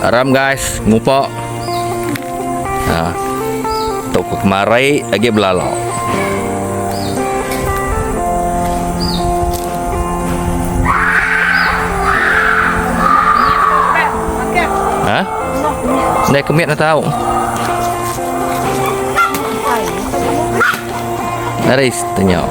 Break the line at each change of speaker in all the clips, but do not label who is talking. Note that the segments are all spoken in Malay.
Aram guys, ngupok. Nah, untuk kemarin lagi belalok. Hah? Đây có miệng là tao. Đây từ nhỏ.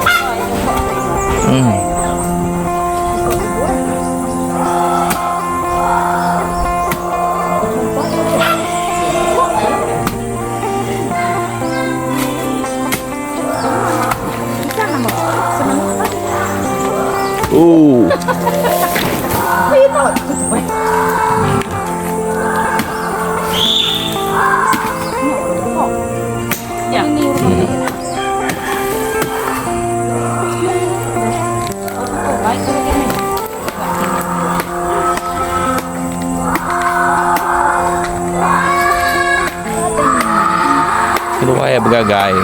Itu ayah begagai.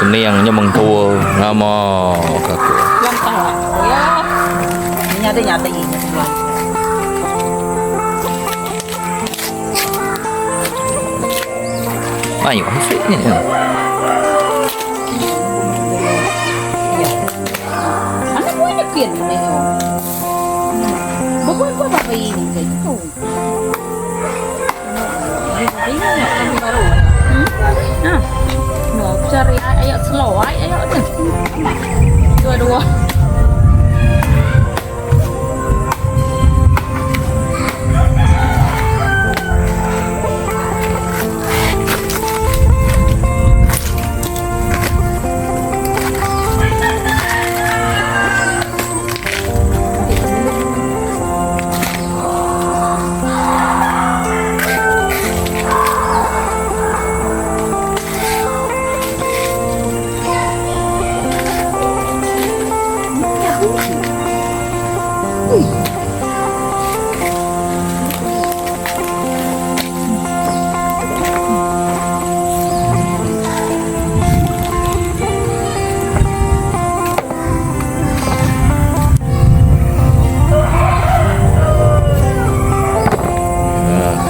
Ini yang nyemeng tua ngamo kaku.
Nyata ini.
Ayo, sini.
Anak gue nyekin nih. Bapak gue apa ini kayak gitu. Ini kami baru. Nah, no cari ayo slow ayo deh. Dua.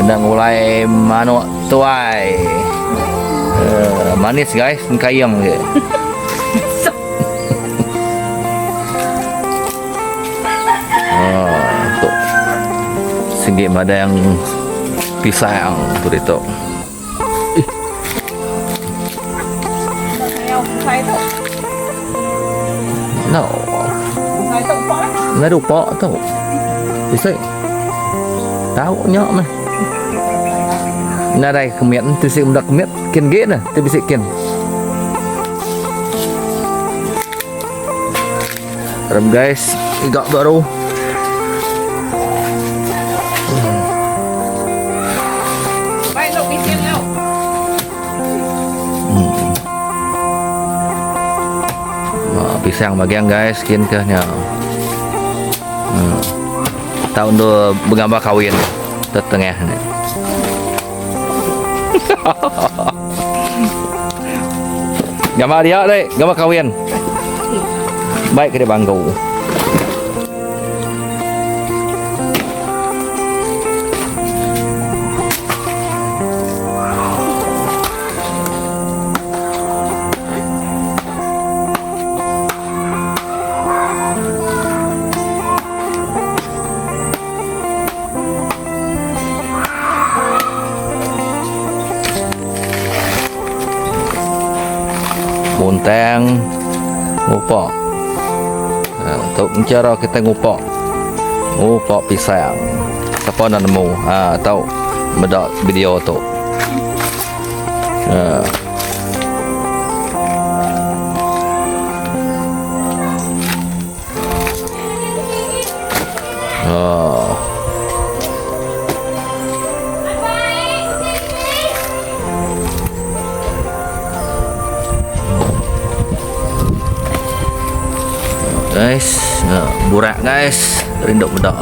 Kena mulai manuk tuai. Manis guys, kayang je. Untuk singgit ada yang pisang burito. No. Nggak ada upok tu. Bisa. Tahu nyok mah. Nah đây miệng tôi sẽ đặt miệng kiên ghế này tôi sẽ kiên rồi guys gạo baru pisang bagian guys kian ke nya tahun dua bergambar kawin tetengah nih. Gambar dia đây, gambar kawin. Baik ke dia bangku. Buntang ngupok. Untuk cara kita ngupok pisang. Siapa nak nemu? Tahu medak video tu. Guys, burak guys, rindok bedak.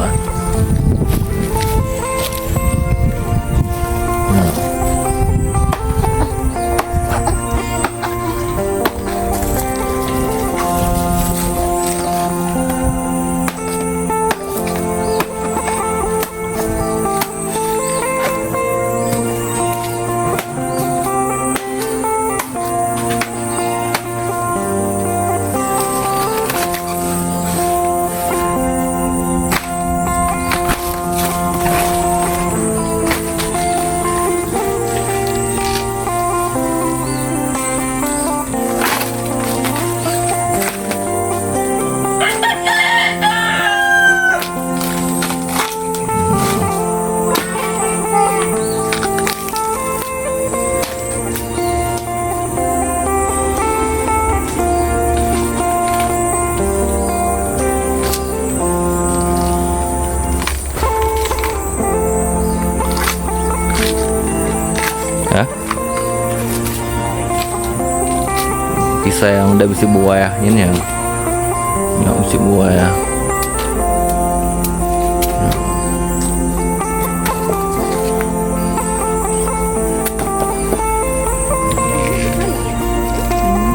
Ya. Pisau yang udah bisa buah ya, ini ya. Nggak bisa buah ya.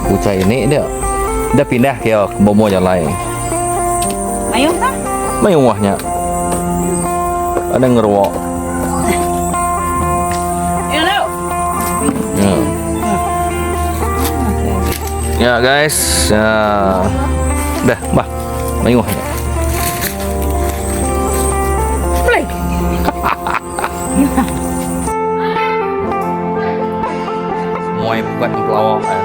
Bocah ini dia pindah ke bomo yang lain.
Mayung tak?
Mayung wahnya. Ada ngerwok.
Ya lo.
Ya. Ya guys, ya. Dah, bah. Mayung wahnya.
Play.
Semua bukan pelawak ya.